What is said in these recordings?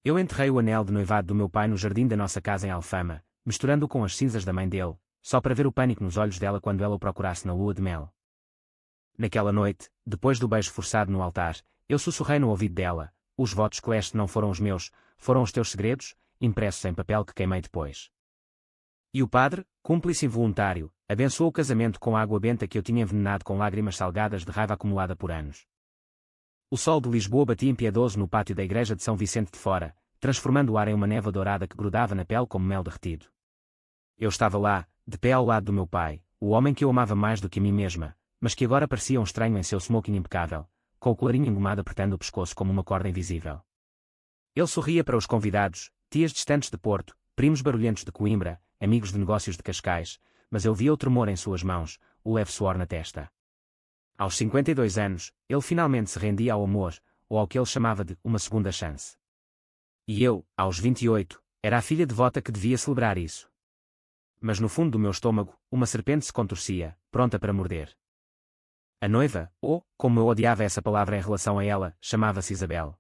Eu enterrei o anel de noivado do meu pai no jardim da nossa casa em Alfama, misturando-o com as cinzas da mãe dele, só para ver o pânico nos olhos dela quando ela o procurasse na lua de mel. Naquela noite, depois do beijo forçado no altar, eu sussurrei no ouvido dela: os votos que leste não foram os meus, foram os teus segredos, impressos em papel que queimei depois. E o padre, cúmplice involuntário, abençoou o casamento com a água benta que eu tinha envenenado com lágrimas salgadas de raiva acumulada por anos. O sol de Lisboa batia impiedoso no pátio da igreja de São Vicente de Fora, transformando o ar em uma névoa dourada que grudava na pele como mel derretido. Eu estava lá, de pé ao lado do meu pai, o homem que eu amava mais do que a mim mesma, mas que agora parecia um estranho em seu smoking impecável, com o colarinho engomado apertando o pescoço como uma corda invisível. Ele sorria para os convidados, tias distantes de Porto, primos barulhentos de Coimbra, amigos de negócios de Cascais, mas eu via o tremor em suas mãos, o leve suor na testa. Aos 52 anos, ele finalmente se rendia ao amor, ou ao que ele chamava de uma segunda chance. E eu, aos 28, era a filha devota que devia celebrar isso. Mas no fundo do meu estômago, uma serpente se contorcia, pronta para morder. A noiva, ou, como eu odiava essa palavra em relação a ela, chamava-se Isabel.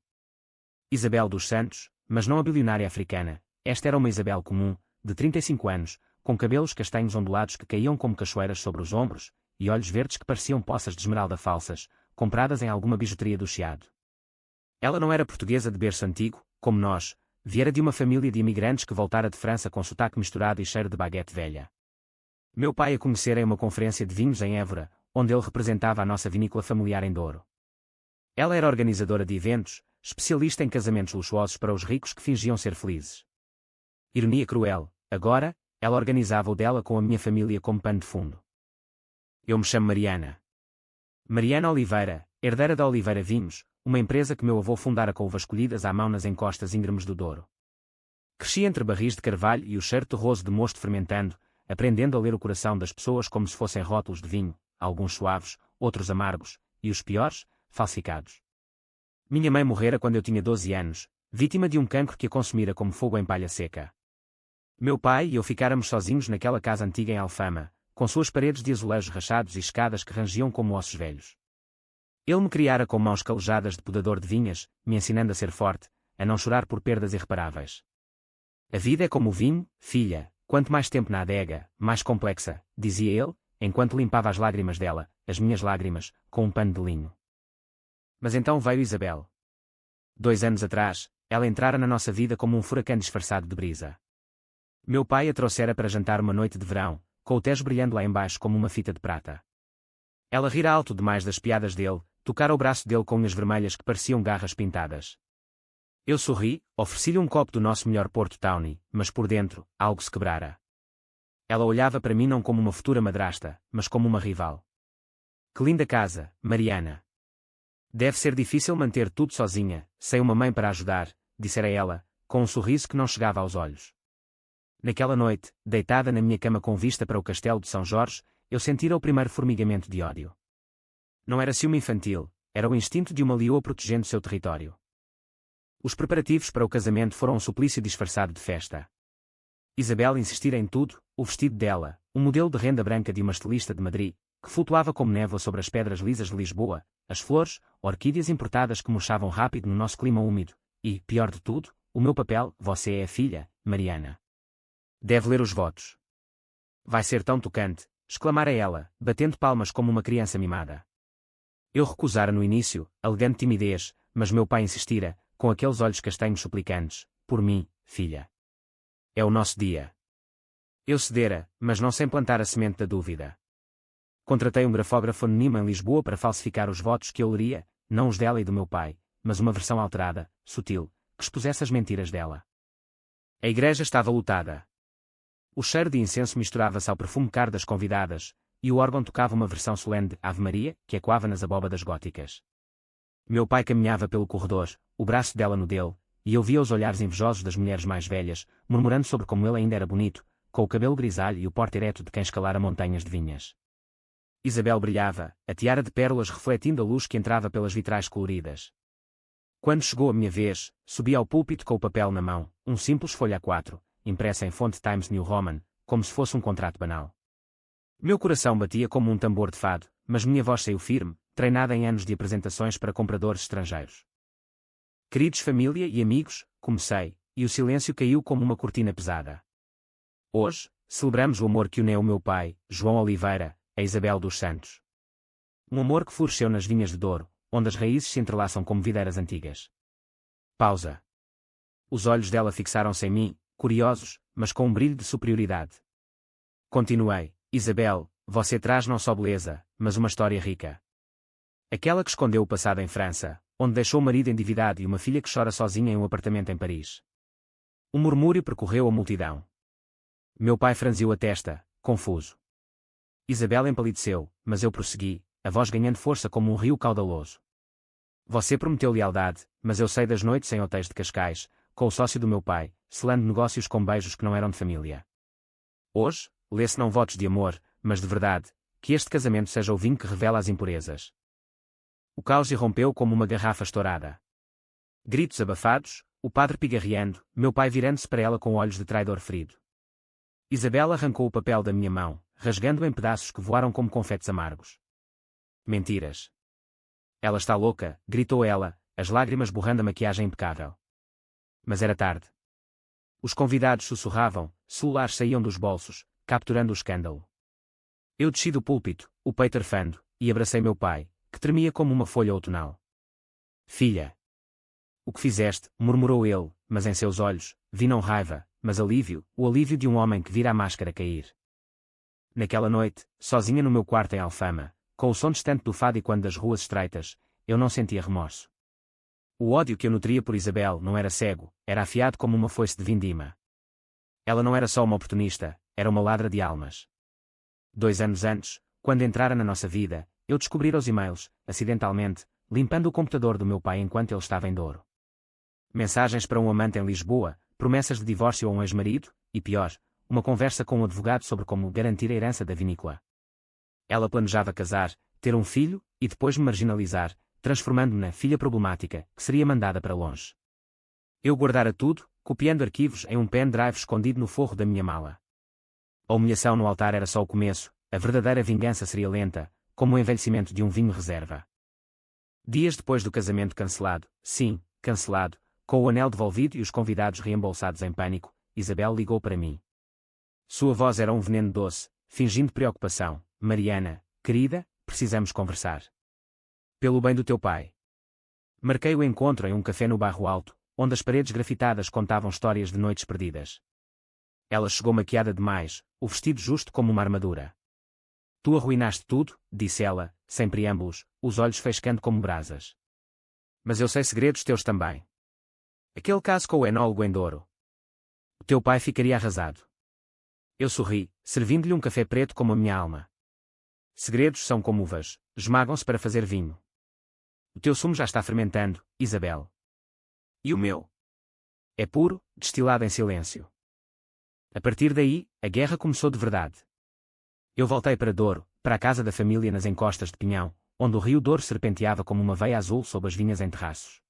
Isabel dos Santos, mas não a bilionária africana, esta era uma Isabel comum, de 35 anos, com cabelos castanhos ondulados que caíam como cachoeiras sobre os ombros, e olhos verdes que pareciam poças de esmeralda falsas, compradas em alguma bijuteria do Chiado. Ela não era portuguesa de berço antigo, como nós, viera de uma família de imigrantes que voltara de França com sotaque misturado e cheiro de baguete velha. Meu pai a conhecera em uma conferência de vinhos em Évora, onde ele representava a nossa vinícola familiar em Douro. Ela era organizadora de eventos, especialista em casamentos luxuosos para os ricos que fingiam ser felizes. Ironia cruel, agora, ela organizava o dela com a minha família como pano de fundo. Eu me chamo Mariana. Mariana Oliveira, herdeira da Oliveira Vinhos, uma empresa que meu avô fundara com uvas colhidas à mão nas encostas íngremes do Douro. Cresci entre barris de carvalho e o cheiro terroso de mosto fermentando, aprendendo a ler o coração das pessoas como se fossem rótulos de vinho, alguns suaves, outros amargos, e os piores, falsificados. Minha mãe morrera quando eu tinha 12 anos, vítima de um cancro que a consumira como fogo em palha seca. Meu pai e eu ficáramos sozinhos naquela casa antiga em Alfama, com suas paredes de azulejos rachados e escadas que rangiam como ossos velhos. Ele me criara com mãos calejadas de podador de vinhas, me ensinando a ser forte, a não chorar por perdas irreparáveis. A vida é como o vinho, filha, quanto mais tempo na adega, mais complexa, dizia ele, enquanto limpava as lágrimas dela, as minhas lágrimas, com um pano de linho. Mas então veio Isabel. 2 anos atrás, ela entrara na nossa vida como um furacão disfarçado de brisa. Meu pai a trouxera para jantar uma noite de verão, com o Tejo brilhando lá embaixo como uma fita de prata. Ela rira alto demais das piadas dele, tocara o braço dele com unhas vermelhas que pareciam garras pintadas. Eu sorri, ofereci-lhe um copo do nosso melhor Porto Tawny, mas por dentro, algo se quebrara. Ela olhava para mim não como uma futura madrasta, mas como uma rival. Que linda casa, Mariana. Deve ser difícil manter tudo sozinha, sem uma mãe para ajudar, dissera ela, com um sorriso que não chegava aos olhos. Naquela noite, deitada na minha cama com vista para o castelo de São Jorge, eu sentira o primeiro formigamento de ódio. Não era ciúme infantil, era o instinto de uma leoa protegendo seu território. Os preparativos para o casamento foram um suplício disfarçado de festa. Isabel insistira em tudo, o vestido dela, um modelo de renda branca de uma estilista de Madrid, que flutuava como névoa sobre as pedras lisas de Lisboa, as flores, orquídeas importadas que murchavam rápido no nosso clima úmido, e, pior de tudo, o meu papel, você é a filha, Mariana. Deve ler os votos. Vai ser tão tocante, exclamara ela, batendo palmas como uma criança mimada. Eu recusara no início, alegando timidez, mas meu pai insistira, com aqueles olhos castanhos suplicantes, por mim, filha. É o nosso dia. Eu cedera, mas não sem plantar a semente da dúvida. Contratei um grafógrafo anónimo em Lisboa para falsificar os votos que eu leria, não os dela e do meu pai, mas uma versão alterada, sutil, que expusesse as mentiras dela. A igreja estava lotada. O cheiro de incenso misturava-se ao perfume caro das convidadas, e o órgão tocava uma versão solene de Ave Maria, que ecoava nas abóbadas góticas. Meu pai caminhava pelo corredor, o braço dela no dele, e eu via os olhares invejosos das mulheres mais velhas, murmurando sobre como ele ainda era bonito, com o cabelo grisalho e o porte ereto de quem escalara montanhas de vinhas. Isabel brilhava, a tiara de pérolas refletindo a luz que entrava pelas vitrais coloridas. Quando chegou a minha vez, subi ao púlpito com o papel na mão, um simples folha A4, impressa em fonte Times New Roman, como se fosse um contrato banal. Meu coração batia como um tambor de fado, mas minha voz saiu firme, treinada em anos de apresentações para compradores estrangeiros. Queridos família e amigos, comecei, e o silêncio caiu como uma cortina pesada. Hoje, celebramos o amor que une o meu pai, João Oliveira, a Isabel dos Santos. Um amor que floresceu nas vinhas de Douro, onde as raízes se entrelaçam como videiras antigas. Pausa. Os olhos dela fixaram-se em mim, curiosos, mas com um brilho de superioridade. Continuei: Isabel, você traz não só beleza, mas uma história rica. Aquela que escondeu o passado em França, onde deixou o marido endividado e uma filha que chora sozinha em um apartamento em Paris. Um murmúrio percorreu a multidão. Meu pai franziu a testa, confuso. Isabel empalideceu, mas eu prossegui, a voz ganhando força como um rio caudaloso. Você prometeu lealdade, mas eu sei das noites em hotéis de Cascais, com o sócio do meu pai, selando negócios com beijos que não eram de família. Hoje, lê-se não votos de amor, mas de verdade, que este casamento seja o vinho que revela as impurezas. O caos irrompeu como uma garrafa estourada. Gritos abafados, o padre pigarreando, meu pai virando-se para ela com olhos de traidor ferido. Isabel arrancou o papel da minha mão, rasgando-o em pedaços que voaram como confetes amargos. Mentiras. Ela está louca, gritou ela, as lágrimas borrando a maquiagem impecável. Mas era tarde. Os convidados sussurravam, celulares saíam dos bolsos, capturando o escândalo. Eu desci do púlpito, o peito arfando, e abracei meu pai, que tremia como uma folha outonal. Filha. O que fizeste, murmurou ele, mas em seus olhos, vi não raiva, mas alívio, o alívio de um homem que vira a máscara cair. Naquela noite, sozinha no meu quarto em Alfama, com o som distante do fado e quando das ruas estreitas, eu não sentia remorso. O ódio que eu nutria por Isabel não era cego, era afiado como uma foice de vindima. Ela não era só uma oportunista, era uma ladra de almas. 2 anos antes, quando entrara na nossa vida, eu descobrira os e-mails, acidentalmente, limpando o computador do meu pai enquanto ele estava em Douro. Mensagens para um amante em Lisboa, promessas de divórcio a um ex-marido, e pior, uma conversa com um advogado sobre como garantir a herança da vinícola. Ela planejava casar, ter um filho, e depois me marginalizar, transformando-me na filha problemática, que seria mandada para longe. Eu guardara tudo, copiando arquivos em um pendrive escondido no forro da minha mala. A humilhação no altar era só o começo, a verdadeira vingança seria lenta, como o envelhecimento de um vinho reserva. Dias depois do casamento cancelado, sim, cancelado, com o anel devolvido e os convidados reembolsados em pânico, Isabel ligou para mim. Sua voz era um veneno doce, fingindo preocupação. Mariana, querida, precisamos conversar. Pelo bem do teu pai. Marquei o encontro em um café no Bairro Alto, onde as paredes grafitadas contavam histórias de noites perdidas. Ela chegou maquiada demais, o vestido justo como uma armadura. Tu arruinaste tudo, disse ela, sem preâmbulos, os olhos faiscando como brasas. Mas eu sei segredos teus também. Aquele caso com o enólogo em Douro. O teu pai ficaria arrasado. Eu sorri, servindo-lhe um café preto como a minha alma. Segredos são como uvas, esmagam-se para fazer vinho. O teu sumo já está fermentando, Isabel. E o meu? É puro, destilado em silêncio. A partir daí, a guerra começou de verdade. Eu voltei para Douro, para a casa da família nas encostas de Pinhão, onde o rio Douro serpenteava como uma veia azul sob as vinhas em terraços.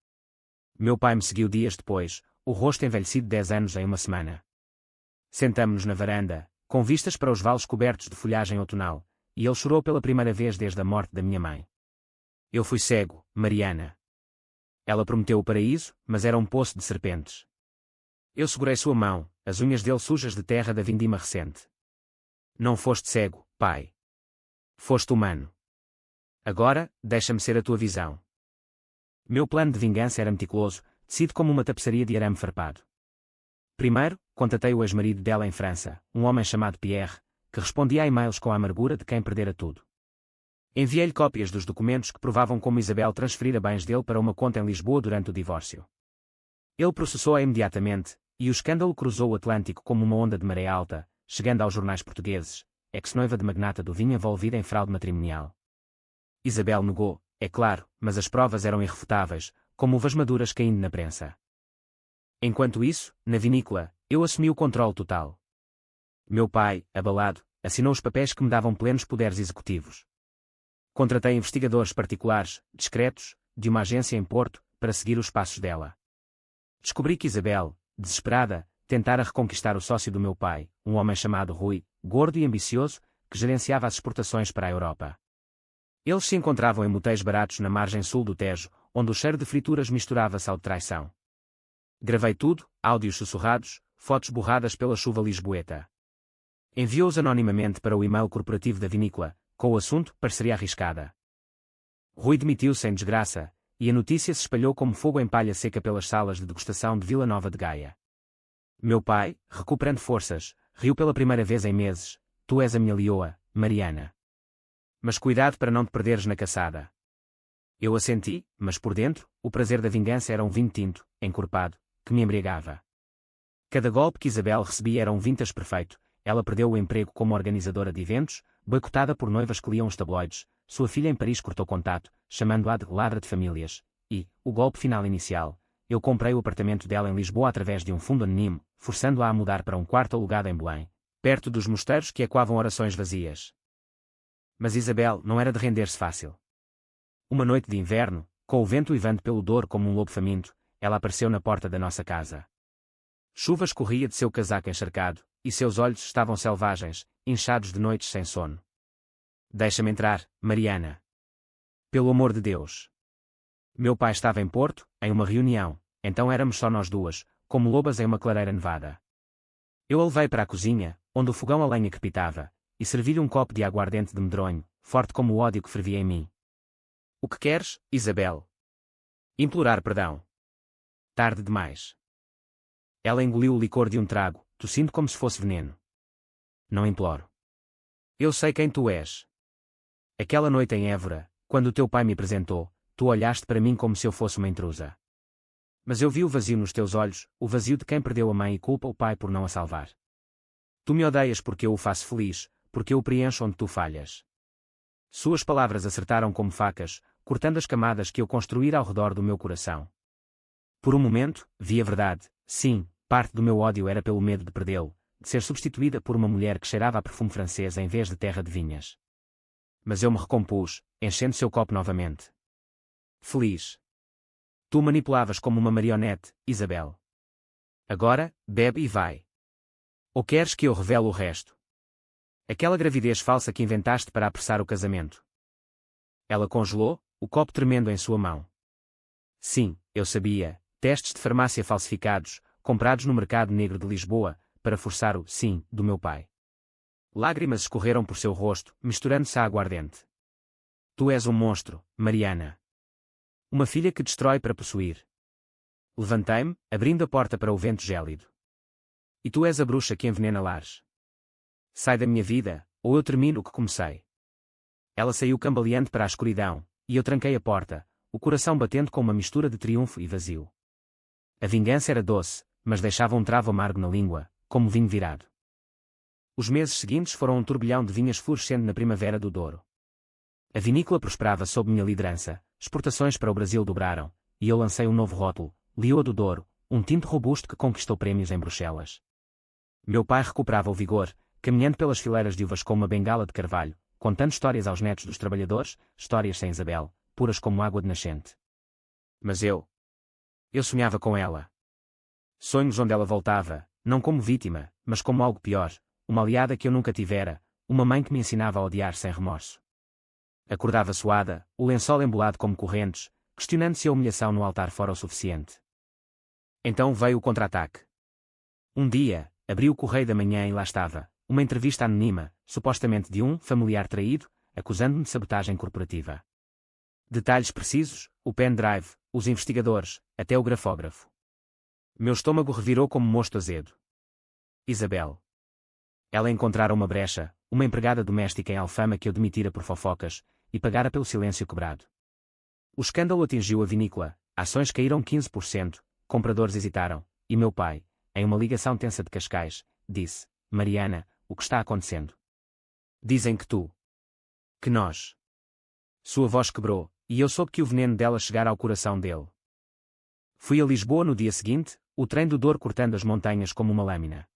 Meu pai me seguiu dias depois, o rosto envelhecido 10 anos em uma semana. Sentamo-nos na varanda, com vistas para os vales cobertos de folhagem outonal, e ele chorou pela primeira vez desde a morte da minha mãe. Eu fui cego, Mariana. Ela prometeu o paraíso, mas era um poço de serpentes. Eu segurei sua mão, as unhas dele sujas de terra da vindima recente. Não foste cego, pai. Foste humano. Agora, deixa-me ser a tua visão. Meu plano de vingança era meticuloso, tecido como uma tapeçaria de arame farpado. Primeiro, contatei o ex-marido dela em França, um homem chamado Pierre, que respondia a e-mails com a amargura de quem perdera tudo. Enviei-lhe cópias dos documentos que provavam como Isabel transferira bens dele para uma conta em Lisboa durante o divórcio. Ele processou-a imediatamente, e o escândalo cruzou o Atlântico como uma onda de maré alta, chegando aos jornais portugueses, ex-noiva de magnata do vinho envolvida em fraude matrimonial. Isabel negou, é claro, mas as provas eram irrefutáveis, como uvas maduras caindo na prensa. Enquanto isso, na vinícola, eu assumi o controle total. Meu pai, abalado, assinou os papéis que me davam plenos poderes executivos. Contratei investigadores particulares, discretos, de uma agência em Porto, para seguir os passos dela. Descobri que Isabel, desesperada, tentara reconquistar o sócio do meu pai, um homem chamado Rui, gordo e ambicioso, que gerenciava as exportações para a Europa. Eles se encontravam em motéis baratos na margem sul do Tejo, onde o cheiro de frituras misturava-se ao de traição. Gravei tudo, áudios sussurrados, fotos borradas pela chuva lisboeta. Enviou-os anonimamente para o e-mail corporativo da vinícola, com o assunto Parceria Arriscada. Rui demitiu-se em desgraça, e a notícia se espalhou como fogo em palha seca pelas salas de degustação de Vila Nova de Gaia. Meu pai, recuperando forças, riu pela primeira vez em meses: tu és a minha leoa, Mariana. Mas cuidado para não te perderes na caçada. Eu assenti, mas por dentro, o prazer da vingança era um vinho tinto, encorpado, que me embriagava. Cada golpe que Isabel recebia era um vintage perfeito. Ela perdeu o emprego como organizadora de eventos, boicotada por noivas que liam os tabloides, sua filha em Paris cortou contato, chamando-a de ladra de famílias, e, o golpe final inicial, eu comprei o apartamento dela em Lisboa através de um fundo anónimo, forçando-a a mudar para um quarto alugado em Belém, perto dos mosteiros que ecoavam orações vazias. Mas Isabel não era de render-se fácil. Uma noite de inverno, com o vento uivando pelo Douro como um lobo faminto, ela apareceu na porta da nossa casa. Chuva escorria de seu casaco encharcado, e seus olhos estavam selvagens, inchados de noites sem sono. Deixa-me entrar, Mariana. Pelo amor de Deus. Meu pai estava em Porto, em uma reunião, então éramos só nós duas, como lobas em uma clareira nevada. Eu a levei para a cozinha, onde o fogão a lenha crepitava, e servi-lhe um copo de aguardente de medronho, forte como o ódio que fervia em mim. O que queres, Isabel? Implorar perdão. Tarde demais. Ela engoliu o licor de um trago, tossindo como se fosse veneno. Não imploro. Eu sei quem tu és. Aquela noite em Évora, quando o teu pai me apresentou, tu olhaste para mim como se eu fosse uma intrusa. Mas eu vi o vazio nos teus olhos, o vazio de quem perdeu a mãe e culpa o pai por não a salvar. Tu me odeias porque eu o faço feliz, porque eu o preencho onde tu falhas. Suas palavras acertaram como facas, cortando as camadas que eu construíra ao redor do meu coração. Por um momento, vi a verdade. Sim, parte do meu ódio era pelo medo de perdê-lo, de ser substituída por uma mulher que cheirava a perfume francês em vez de terra de vinhas. Mas eu me recompus, enchendo seu copo novamente. Feliz. Tu manipulavas como uma marionete, Isabel. Agora, bebe e vai. Ou queres que eu revele o resto? Aquela gravidez falsa que inventaste para apressar o casamento. Ela congelou, o copo tremendo em sua mão. Sim, eu sabia, testes de farmácia falsificados, comprados no mercado negro de Lisboa, para forçar o sim do meu pai. Lágrimas escorreram por seu rosto, misturando-se à aguardente. Tu és um monstro, Mariana. Uma filha que destrói para possuir. Levantei-me, abrindo a porta para o vento gélido. E tu és a bruxa que envenena lares. Sai da minha vida, ou eu termino o que comecei. Ela saiu cambaleante para a escuridão, e eu tranquei a porta, o coração batendo com uma mistura de triunfo e vazio. A vingança era doce, mas deixava um travo amargo na língua, como vinho virado. Os meses seguintes foram um turbilhão de vinhas florescendo na primavera do Douro. A vinícola prosperava sob minha liderança, exportações para o Brasil dobraram, e eu lancei um novo rótulo, Leoa do Douro, um tinto robusto que conquistou prémios em Bruxelas. Meu pai recuperava o vigor, caminhando pelas fileiras de uvas com uma bengala de carvalho, contando histórias aos netos dos trabalhadores, histórias sem Isabel, puras como água de nascente. Mas eu sonhava com ela. Sonhos onde ela voltava, não como vítima, mas como algo pior, uma aliada que eu nunca tivera, uma mãe que me ensinava a odiar sem remorso. Acordava suada, o lençol embolado como correntes, questionando se a humilhação no altar fora o suficiente. Então veio o contra-ataque. Um dia, abri o Correio da Manhã e lá estava, uma entrevista anónima, supostamente de um familiar traído, acusando-me de sabotagem corporativa. Detalhes precisos, o pendrive, os investigadores, até o grafógrafo. Meu estômago revirou como mosto azedo. Isabel. Ela encontrara uma brecha, uma empregada doméstica em Alfama que eu demitira por fofocas, e pagara pelo silêncio quebrado. O escândalo atingiu a vinícola, ações caíram 15%, compradores hesitaram, e meu pai, em uma ligação tensa de Cascais, disse: Mariana, o que está acontecendo? Dizem que tu. Que nós. Sua voz quebrou, e eu soube que o veneno dela chegara ao coração dele. Fui a Lisboa no dia seguinte, o trem do Douro cortando as montanhas como uma lâmina.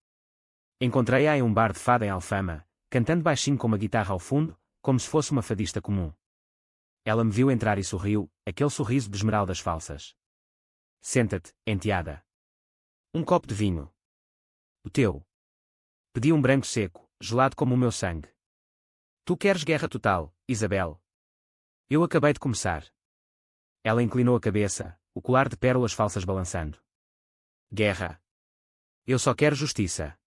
Encontrei-a em um bar de fado em Alfama, cantando baixinho com uma guitarra ao fundo, como se fosse uma fadista comum. Ela me viu entrar e sorriu, aquele sorriso de esmeraldas falsas. Senta-te, enteada. Um copo de vinho. O teu. Pedi um branco seco, gelado como o meu sangue. Tu queres guerra total, Isabel? Eu acabei de começar. Ela inclinou a cabeça, o colar de pérolas falsas balançando. Guerra. Eu só quero justiça.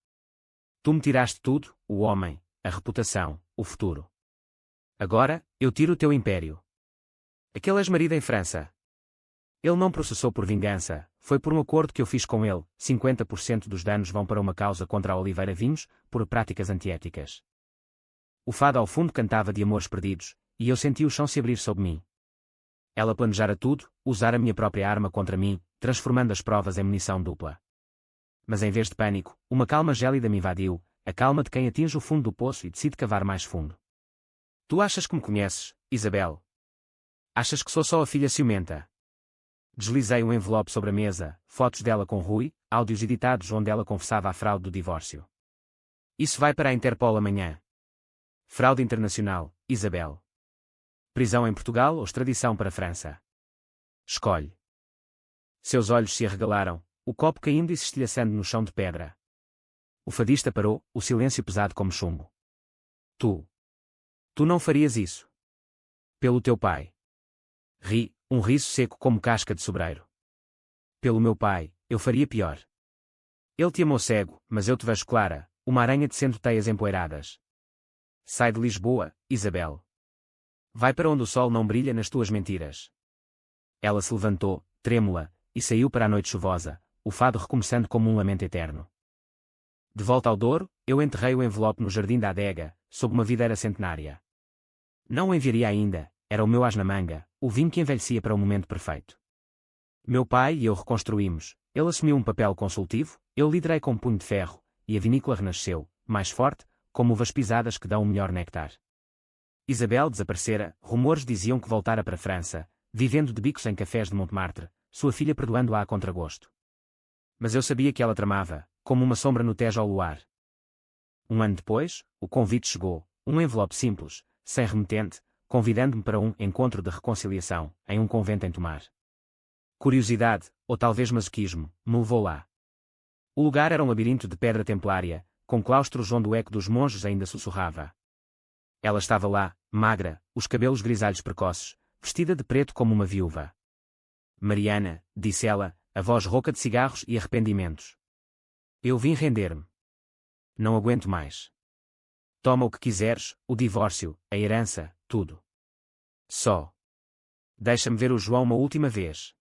Tu me tiraste tudo, o homem, a reputação, o futuro. Agora, eu tiro o teu império. Aquele ex-marido em França. Ele não processou por vingança, foi por um acordo que eu fiz com ele, 50% dos danos vão para uma causa contra a Oliveira Vinhos, por práticas antiéticas. O fado ao fundo cantava de amores perdidos, e eu senti o chão se abrir sob mim. Ela planejara tudo, usar a minha própria arma contra mim, transformando as provas em munição dupla. Mas em vez de pânico, uma calma gélida me invadiu, a calma de quem atinge o fundo do poço e decide cavar mais fundo. Tu achas que me conheces, Isabel? Achas que sou só a filha ciumenta? Deslizei um envelope sobre a mesa, fotos dela com Rui, áudios editados onde ela confessava a fraude do divórcio. Isso vai para a Interpol amanhã. Fraude internacional, Isabel. Prisão em Portugal ou extradição para a França? Escolhe. Seus olhos se arregalaram, o copo caindo e se estilhaçando no chão de pedra. O fadista parou, o silêncio pesado como chumbo. Tu não farias isso. Pelo teu pai. Ri, um riso seco como casca de sobreiro. Pelo meu pai, eu faria pior. Ele te amou cego, mas eu te vejo clara, uma aranha tecendo teias empoeiradas. Sai de Lisboa, Isabel. Vai para onde o sol não brilha nas tuas mentiras. Ela se levantou, trêmula, e saiu para a noite chuvosa, o fado recomeçando como um lamento eterno. De volta ao Douro, eu enterrei o envelope no jardim da adega, sob uma videira centenária. Não o enviaria ainda, era o meu as na manga, o vinho que envelhecia para o momento perfeito. Meu pai e eu reconstruímos, ele assumiu um papel consultivo, eu liderei com punho de ferro, e a vinícola renasceu, mais forte, como uvas pisadas que dão o melhor néctar. Isabel desaparecera, rumores diziam que voltara para a França, vivendo de bicos em cafés de Montmartre, sua filha perdoando-a a contragosto. Mas eu sabia que ela tramava, como uma sombra no Tejo ao luar. Um ano depois, o convite chegou, um envelope simples, sem remetente, convidando-me para um encontro de reconciliação, em um convento em Tomar. Curiosidade, ou talvez masoquismo, me levou lá. O lugar era um labirinto de pedra templária, com claustros onde o eco dos monges ainda sussurrava. Ela estava lá, magra, os cabelos grisalhos precoces, vestida de preto como uma viúva. Mariana, disse ela, a voz rouca de cigarros e arrependimentos. Eu vim render-me. Não aguento mais. Toma o que quiseres, o divórcio, a herança, tudo. Só. Deixa-me ver o João uma última vez.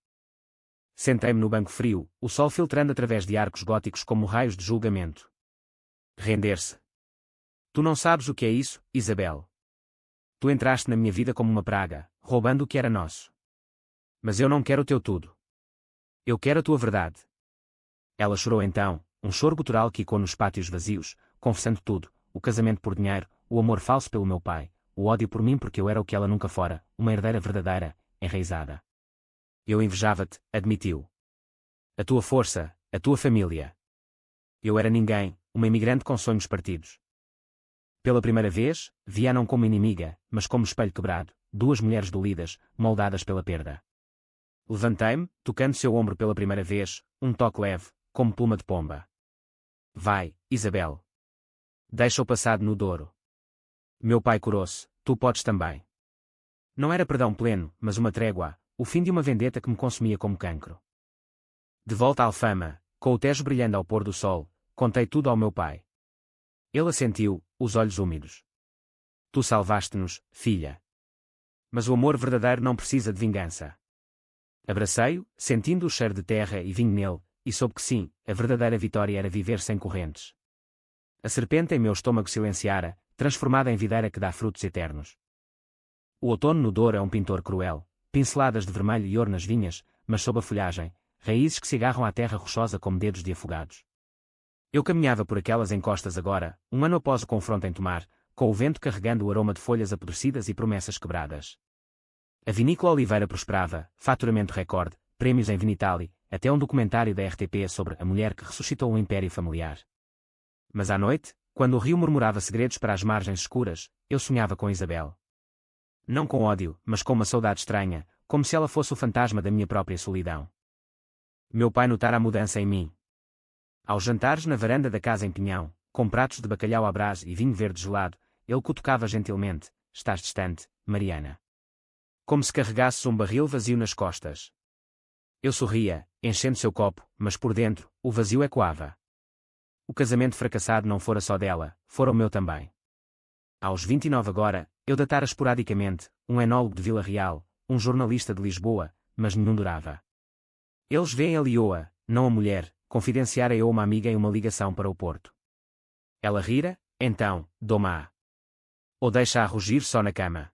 Sentei-me no banco frio, o sol filtrando através de arcos góticos como raios de julgamento. Render-se. Tu não sabes o que é isso, Isabel. Tu entraste na minha vida como uma praga, roubando o que era nosso. Mas eu não quero o teu tudo. Eu quero a tua verdade. Ela chorou então, um choro gutural que ecoou nos pátios vazios, confessando tudo, o casamento por dinheiro, o amor falso pelo meu pai, o ódio por mim porque eu era o que ela nunca fora, uma herdeira verdadeira, enraizada. Eu invejava-te, admitiu. A tua força, a tua família. Eu era ninguém, uma imigrante com sonhos partidos. Pela primeira vez, vi-a não como inimiga, mas como espelho quebrado, duas mulheres dolidas, moldadas pela perda. Levantei-me, tocando seu ombro pela primeira vez, um toque leve, como pluma de pomba. Vai, Isabel. Deixa o passado no Douro. Meu pai curou-se, tu podes também. Não era perdão pleno, mas uma trégua, o fim de uma vendetta que me consumia como cancro. De volta à Alfama, com o Tejo brilhando ao pôr do sol, contei tudo ao meu pai. Ele assentiu, os olhos úmidos. Tu salvaste-nos, filha. Mas o amor verdadeiro não precisa de vingança. Abracei-o, sentindo o cheiro de terra e vinho nele, e soube que sim, a verdadeira vitória era viver sem correntes. A serpente em meu estômago silenciara, transformada em videira que dá frutos eternos. O outono no Douro é um pintor cruel, pinceladas de vermelho e ouro nas vinhas, mas sob a folhagem, raízes que se agarram à terra rochosa como dedos de afogados. Eu caminhava por aquelas encostas agora, um ano após o confronto em Tomar, com o vento carregando o aroma de folhas apodrecidas e promessas quebradas. A vinícola Oliveira prosperava, faturamento recorde, prémios em Vinitali, até um documentário da RTP sobre a mulher que ressuscitou um império familiar. Mas à noite, quando o rio murmurava segredos para as margens escuras, eu sonhava com Isabel. Não com ódio, mas com uma saudade estranha, como se ela fosse o fantasma da minha própria solidão. Meu pai notara a mudança em mim. Aos jantares na varanda da casa em Pinhão, com pratos de bacalhau à brás e vinho verde gelado, ele cutucava gentilmente, estás distante, Mariana. como se carregasse um barril vazio nas costas. Eu sorria, enchendo seu copo, mas por dentro, o vazio ecoava. O casamento fracassado não fora só dela, fora o meu também. Aos 29 agora, eu datara esporadicamente, um enólogo de Vila Real, um jornalista de Lisboa, mas nenhum durava. Eles veem a leoa, não a mulher, confidenciara eu uma amiga em uma ligação para o Porto. Ela rira, então, doma-a. Ou deixa-a rugir só na cama.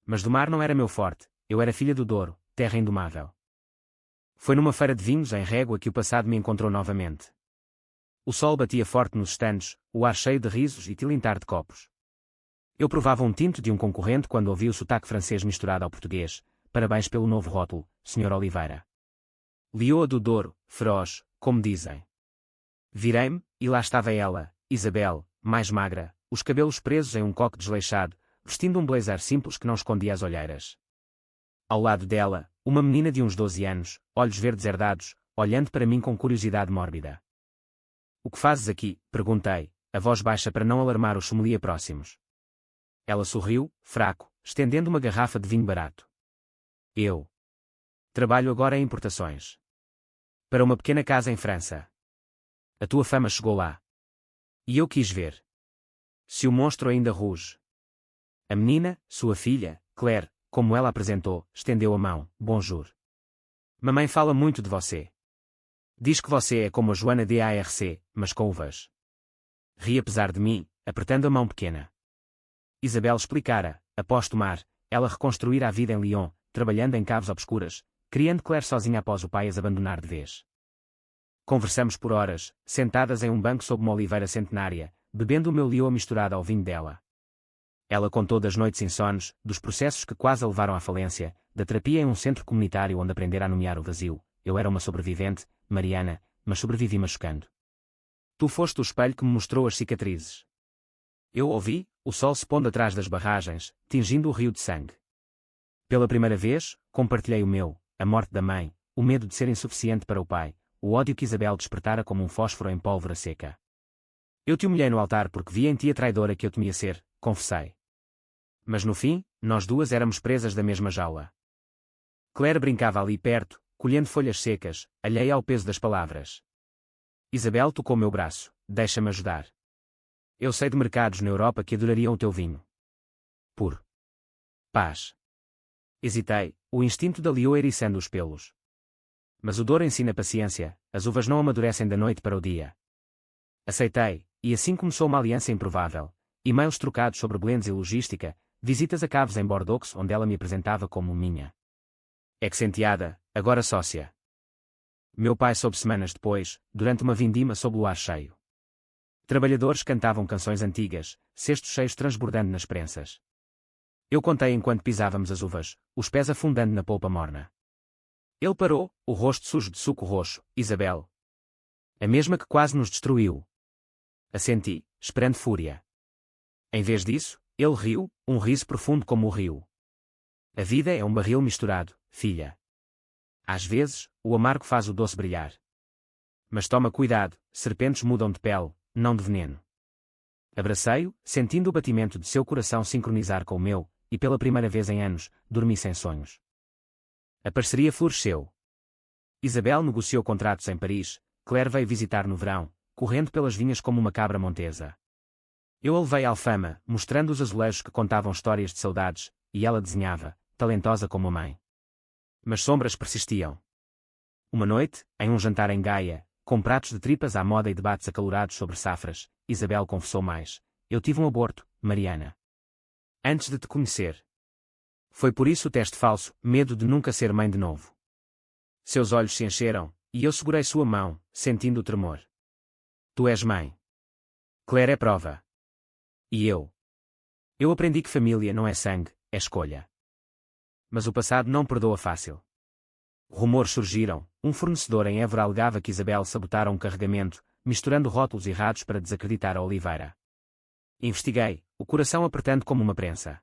Mas domar não era meu forte, eu era filha do Douro, terra indomável. Foi numa feira de vinhos em Régua que o passado me encontrou novamente. O sol batia forte nos estandes, o ar cheio de risos e tilintar de copos. Eu provava um tinto de um concorrente quando ouvi o sotaque francês misturado ao português. Parabéns pelo novo rótulo, Sr. Oliveira. Leoa do Douro, feroz, como dizem. Virei-me, e lá estava ela, Isabel, mais magra, os cabelos presos em um coque desleixado, vestindo um blazer simples que não escondia as olheiras. Ao lado dela, uma menina de uns 12 anos, olhos verdes herdados, olhando para mim com curiosidade mórbida. O que fazes aqui? Perguntei, a voz baixa para não alarmar os sommelier próximos. Ela sorriu, fraco, estendendo uma garrafa de vinho barato. Eu trabalho agora em importações. Para uma pequena casa em França. A tua fama chegou lá. E eu quis ver se o monstro ainda ruge. A menina, sua filha, Claire, como ela apresentou, estendeu a mão, bonjour. Mamãe fala muito de você. Diz que você é como a Joana d'Arc, mas com uvas. Ri apesar de mim, apertando a mão pequena. Isabel explicara, após tomar, ela reconstruíra a vida em Lyon, trabalhando em caves obscuras, criando Claire sozinha após o pai as abandonar de vez. Conversamos por horas, sentadas em um banco sob uma oliveira centenária, bebendo o meu Lyon misturado ao vinho dela. Ela contou das noites insones, dos processos que quase a levaram à falência, da terapia em um centro comunitário onde aprendera a nomear o vazio. Eu era uma sobrevivente, Mariana, mas sobrevivi machucando. Tu foste o espelho que me mostrou as cicatrizes. Eu ouvi, o sol se pondo atrás das barragens, tingindo o rio de sangue. Pela primeira vez, compartilhei a morte da mãe, o medo de ser insuficiente para o pai, o ódio que Isabel despertara como um fósforo em pólvora seca. Eu te humilhei no altar porque vi em ti a traidora que eu temia ser, confessei. Mas no fim, nós duas éramos presas da mesma jaula. Claire brincava ali perto, colhendo folhas secas, alheia ao peso das palavras. Isabel tocou meu braço, deixa-me ajudar. Eu sei de mercados na Europa que adorariam o teu vinho. Por paz. Hesitei, o instinto da leoa eriçando os pelos. Mas o Douro ensina paciência, as uvas não amadurecem da noite para o dia. Aceitei, e assim começou uma aliança improvável, e-mails trocados sobre blends e logística, visitas a caves em Bordeaux onde ela me apresentava como minha ex-enteada, agora sócia. Meu pai soube semanas depois, durante uma vindima sob o ar cheio. Trabalhadores cantavam canções antigas, cestos cheios transbordando nas prensas. Eu contei enquanto pisávamos as uvas, os pés afundando na polpa morna. Ele parou, o rosto sujo de suco roxo, Isabel. A mesma que quase nos destruiu. Assenti, esperando fúria. Em vez disso, ele riu, um riso profundo como o rio. A vida é um barril misturado, filha. Às vezes, o amargo faz o doce brilhar. Mas toma cuidado, serpentes mudam de pele, não de veneno. Abracei-o, sentindo o batimento de seu coração sincronizar com o meu, e pela primeira vez em anos, dormi sem sonhos. A parceria floresceu. Isabel negociou contratos em Paris, Claire veio visitar no verão, correndo pelas vinhas como uma cabra montesa. Eu a levei à Alfama, mostrando os azulejos que contavam histórias de saudades, e ela desenhava, talentosa como a mãe. Mas sombras persistiam. Uma noite, em um jantar em Gaia, com pratos de tripas à moda e debates acalorados sobre safras, Isabel confessou mais. Eu tive um aborto, Mariana. Antes de te conhecer. Foi por isso o teste falso, medo de nunca ser mãe de novo. Seus olhos se encheram, e eu segurei sua mão, sentindo o tremor. Tu és mãe. Claire é prova. E eu? Eu aprendi que família não é sangue, é escolha. Mas o passado não perdoa fácil. Rumores surgiram, um fornecedor em Évora alegava que Isabel sabotara um carregamento, misturando rótulos errados para desacreditar a Oliveira. Investiguei, o coração apertando como uma prensa.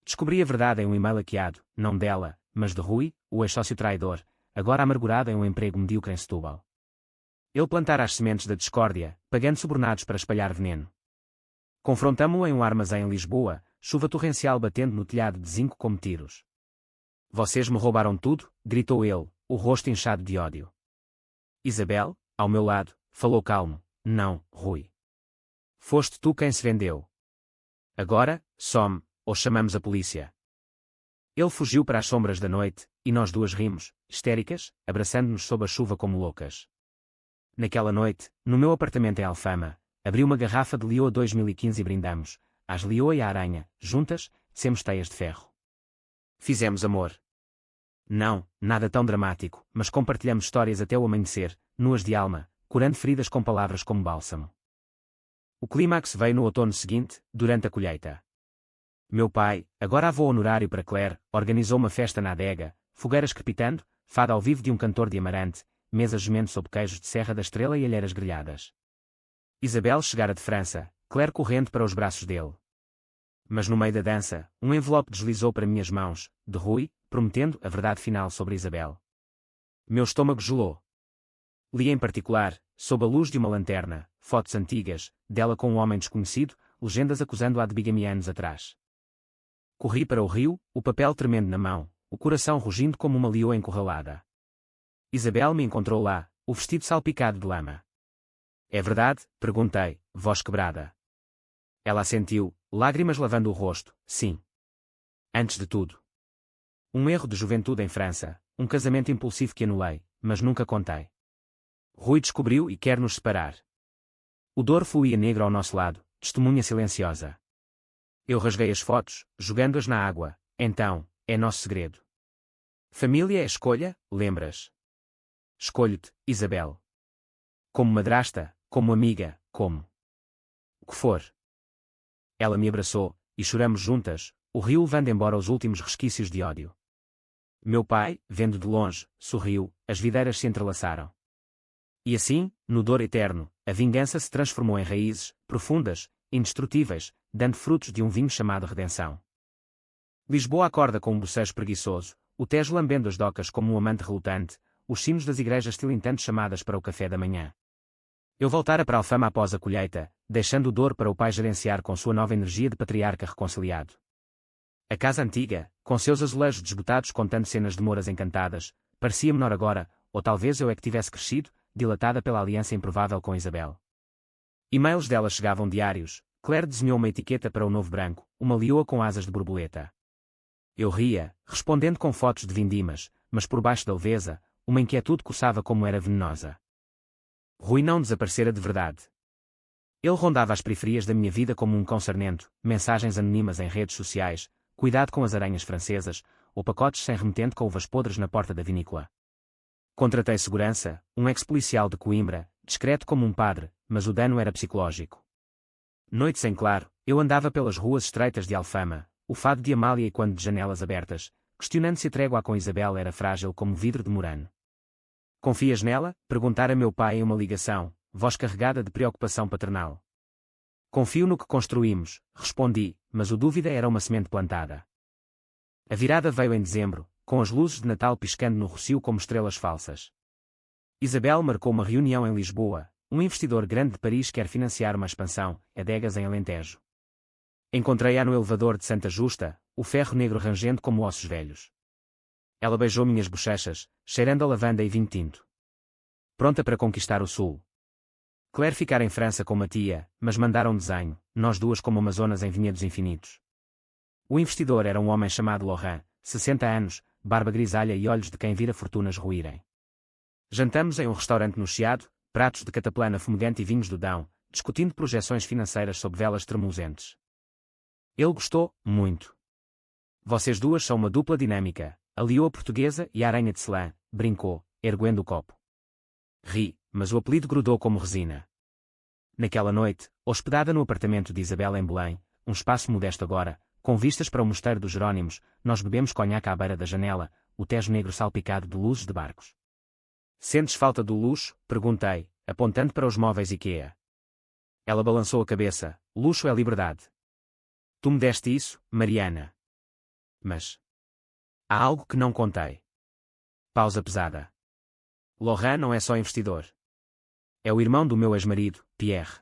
Descobri a verdade em um e-mail hackeado, não dela, mas de Rui, o ex-sócio traidor, agora amargurado em um emprego medíocre em Setúbal. Ele plantara as sementes da discórdia, pagando subornados para espalhar veneno. Confrontamo-o em um armazém em Lisboa, chuva torrencial batendo no telhado de zinco como tiros. Vocês me roubaram tudo, gritou ele, o rosto inchado de ódio. Isabel, ao meu lado, falou calmo. Não, Rui. Foste tu quem se vendeu. Agora, some, ou chamamos a polícia. Ele fugiu para as sombras da noite, e nós duas rimos, histéricas, abraçando-nos sob a chuva como loucas. Naquela noite, no meu apartamento em Alfama, abri uma garrafa de Lioa 2015 e brindamos, às Lioa e à Aranha, juntas, tecemos teias de ferro. Fizemos amor. Não, nada tão dramático, mas compartilhamos histórias até o amanhecer, nuas de alma, curando feridas com palavras como bálsamo. O clímax veio no outono seguinte, durante a colheita. Meu pai, agora avô honorário para Claire, organizou uma festa na adega, fogueiras crepitando, fado ao vivo de um cantor de Amarante, mesa gemendo sob queijos de Serra da Estrela e alheiras grelhadas. Isabel chegara de França, Claire correndo para os braços dele. Mas no meio da dança, um envelope deslizou para minhas mãos, de Rui, prometendo a verdade final sobre Isabel. Meu estômago gelou. Li em particular, sob a luz de uma lanterna, fotos antigas, dela com um homem desconhecido, legendas acusando-a de bigamia anos atrás. Corri para o rio, o papel tremendo na mão, o coração rugindo como uma leoa encurralada. Isabel me encontrou lá, o vestido salpicado de lama. É verdade? Perguntei, voz quebrada. Ela assentiu, lágrimas lavando o rosto, sim. Antes de tudo. Um erro de juventude em França, um casamento impulsivo que anulei, mas nunca contei. Rui descobriu e quer nos separar. O Douro fluía negro ao nosso lado, testemunha silenciosa. Eu rasguei as fotos, jogando-as na água. Então, é nosso segredo. Família é escolha, lembras? Escolho-te, Isabel. Como madrasta, como amiga, como o que for. Ela me abraçou, e choramos juntas, o rio levando embora os últimos resquícios de ódio. Meu pai, vendo de longe, sorriu, as videiras se entrelaçaram. E assim, no Douro eterno, a vingança se transformou em raízes, profundas, indestrutíveis, dando frutos de um vinho chamado redenção. Lisboa acorda com um bocejo preguiçoso, o Tejo lambendo as docas como um amante relutante, os sinos das igrejas tilintantes chamadas para o café da manhã. Eu voltara para Alfama após a colheita, deixando o Douro para o pai gerenciar com sua nova energia de patriarca reconciliado. A casa antiga, com seus azulejos desbotados contando cenas de moras encantadas, parecia menor agora, ou talvez eu é que tivesse crescido, dilatada pela aliança improvável com Isabel. E-mails dela chegavam diários, Claire desenhou uma etiqueta para o novo branco, uma leoa com asas de borboleta. Eu ria, respondendo com fotos de vindimas, mas por baixo da leveza, uma inquietude coçava como era venenosa. Rui não desaparecera de verdade. Ele rondava as periferias da minha vida como um cão sarnento, mensagens anónimas em redes sociais, cuidado com as aranhas francesas, ou pacotes sem remetente com uvas podres na porta da vinícola. Contratei segurança, um ex-policial de Coimbra, discreto como um padre, mas o dano era psicológico. Noite sem claro, eu andava pelas ruas estreitas de Alfama, o fado de Amália e quando de janelas abertas, questionando se a trégua com Isabel era frágil como vidro de Murano. Confias nela? Perguntara meu pai em uma ligação, voz carregada de preocupação paternal. Confio no que construímos, respondi, mas o dúvida era uma semente plantada. A virada veio em dezembro, com as luzes de Natal piscando no rocio como estrelas falsas. Isabel marcou uma reunião em Lisboa, um investidor grande de Paris quer financiar uma expansão, adegas em Alentejo. Encontrei-a no elevador de Santa Justa, o ferro negro rangendo como ossos velhos. Ela beijou minhas bochechas, cheirando a lavanda e vinho tinto. Pronta para conquistar o sul. Claire ficara em França com uma tia, mas mandaram um desenho, nós duas como amazonas em vinhedos infinitos. O investidor era um homem chamado Laurent, 60 anos, barba grisalha e olhos de quem vira fortunas ruírem. Jantamos em um restaurante no Chiado, pratos de cataplana fumegante e vinhos do Dão, discutindo projeções financeiras sob velas tremulzentes. Ele gostou, muito. Vocês duas são uma dupla dinâmica, a leoa portuguesa e a aranha de Celan, brincou, erguendo o copo. Ri, mas o apelido grudou como resina. Naquela noite, hospedada no apartamento de Isabel em Belém, um espaço modesto agora, com vistas para o mosteiro dos Jerónimos, nós bebemos conhaque à beira da janela, o Tejo negro salpicado de luzes de barcos. Sentes falta do luxo? Perguntei, apontando para os móveis IKEA. Ela balançou a cabeça, luxo é liberdade. Tu me deste isso, Mariana. Mas há algo que não contei. Pausa pesada. Laurent não é só investidor. É o irmão do meu ex-marido, Pierre.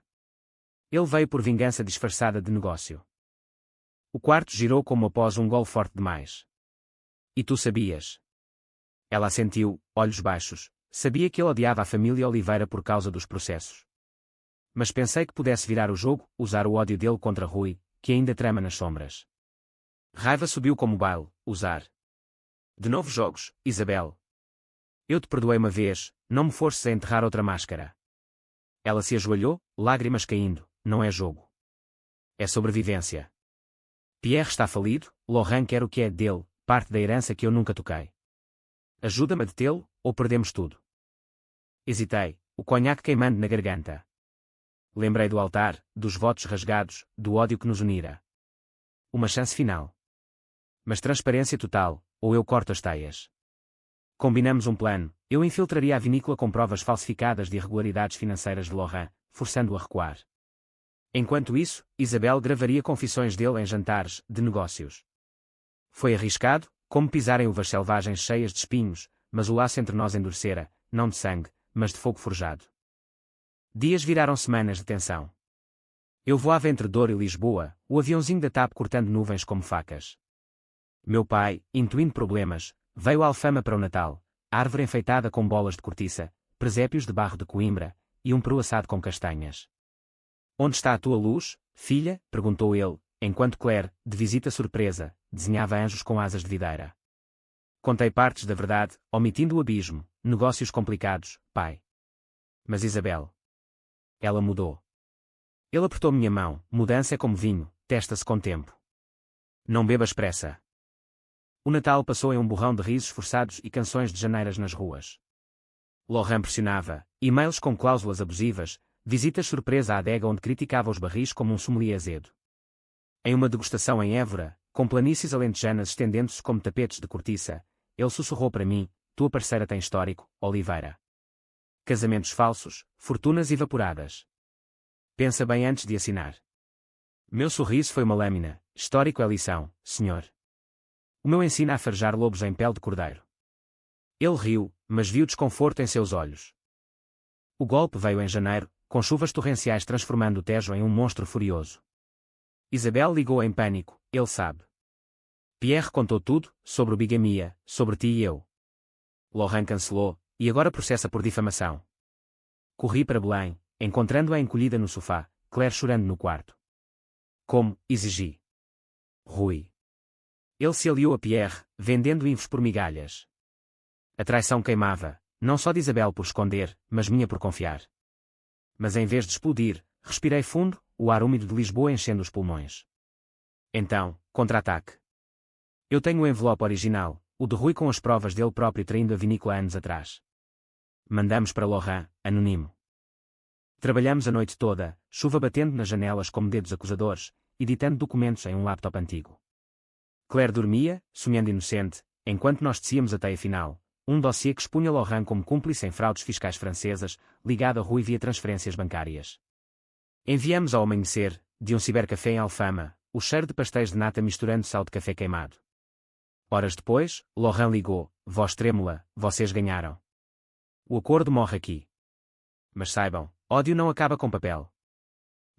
Ele veio por vingança disfarçada de negócio. O quarto girou como após um golo forte demais. E tu sabias? Ela assentiu, olhos baixos. Sabia que ele odiava a família Oliveira por causa dos processos. Mas pensei que pudesse virar o jogo, usar o ódio dele contra Rui, que ainda trama nas sombras. Raiva subiu como baile, usar. De novo jogos, Isabel. Eu te perdoei uma vez, não me forces a enterrar outra máscara. Ela se ajoelhou, lágrimas caindo. Não é jogo. É sobrevivência. Pierre está falido, Laurent quer o que é dele, parte da herança que eu nunca toquei. Ajuda-me a detê-lo, ou perdemos tudo. Hesitei, o conhaque queimando na garganta. Lembrei do altar, dos votos rasgados, do ódio que nos unira. Uma chance final. Mas transparência total, ou eu corto as teias. Combinamos um plano, eu infiltraria a vinícola com provas falsificadas de irregularidades financeiras de Laurent, forçando-o a recuar. Enquanto isso, Isabel gravaria confissões dele em jantares, de negócios. Foi arriscado, como pisar em uvas selvagens cheias de espinhos, mas o laço entre nós endurecera, não de sangue, mas de fogo forjado. Dias viraram semanas de tensão. Eu voava entre Douro e Lisboa, o aviãozinho da TAP cortando nuvens como facas. Meu pai, intuindo problemas, veio à Alfama para o Natal, árvore enfeitada com bolas de cortiça, presépios de barro de Coimbra, e um peru assado com castanhas. Onde está a tua luz, filha? Perguntou ele, enquanto Claire, de visita surpresa, desenhava anjos com asas de videira. Contei partes da verdade, omitindo o abismo, negócios complicados, pai. Mas Isabel. Ela mudou. Ele apertou minha mão, mudança é como vinho, testa-se com tempo. Não bebas pressa. O Natal passou em um borrão de risos forçados e canções de janeiras nas ruas. Laurent pressionava, e-mails com cláusulas abusivas, visitas surpresa à adega onde criticava os barris como um sommelier azedo. Em uma degustação em Évora, com planícies alentejanas estendendo-se como tapetes de cortiça, ele sussurrou para mim, tua parceira tem histórico, Oliveira. Casamentos falsos, fortunas evaporadas. Pensa bem antes de assinar. Meu sorriso foi uma lâmina, histórico é lição, senhor. O meu ensina a farejar lobos em pele de cordeiro. Ele riu, mas viu desconforto em seus olhos. O golpe veio em janeiro, com chuvas torrenciais transformando o Tejo em um monstro furioso. Isabel ligou em pânico, ele sabe. Pierre contou tudo, sobre o bigamia, sobre ti e eu. Laurent cancelou, e agora processa por difamação. Corri para Belém, encontrando-a encolhida no sofá, Claire chorando no quarto. Como, exigi. Rui. Ele se aliou a Pierre, vendendo infos por migalhas. A traição queimava, não só de Isabel por esconder, mas minha por confiar. Mas em vez de explodir, respirei fundo, o ar úmido de Lisboa enchendo os pulmões. Então, contra-ataque. Eu tenho o envelope original, o de Rui com as provas dele próprio traindo a vinícola anos atrás. Mandamos para Laurent, anônimo. Trabalhamos a noite toda, chuva batendo nas janelas como dedos acusadores, editando documentos em um laptop antigo. Claire dormia, sonhando inocente, enquanto nós tecíamos a teia final, um dossiê que expunha Laurent como cúmplice em fraudes fiscais francesas, ligado a Rui via transferências bancárias. Enviamos ao amanhecer, de um cibercafé em Alfama, o cheiro de pastéis de nata misturando-se ao de café queimado. Horas depois, Laurent ligou, voz trêmula, vocês ganharam. O acordo morre aqui. Mas saibam, ódio não acaba com papel.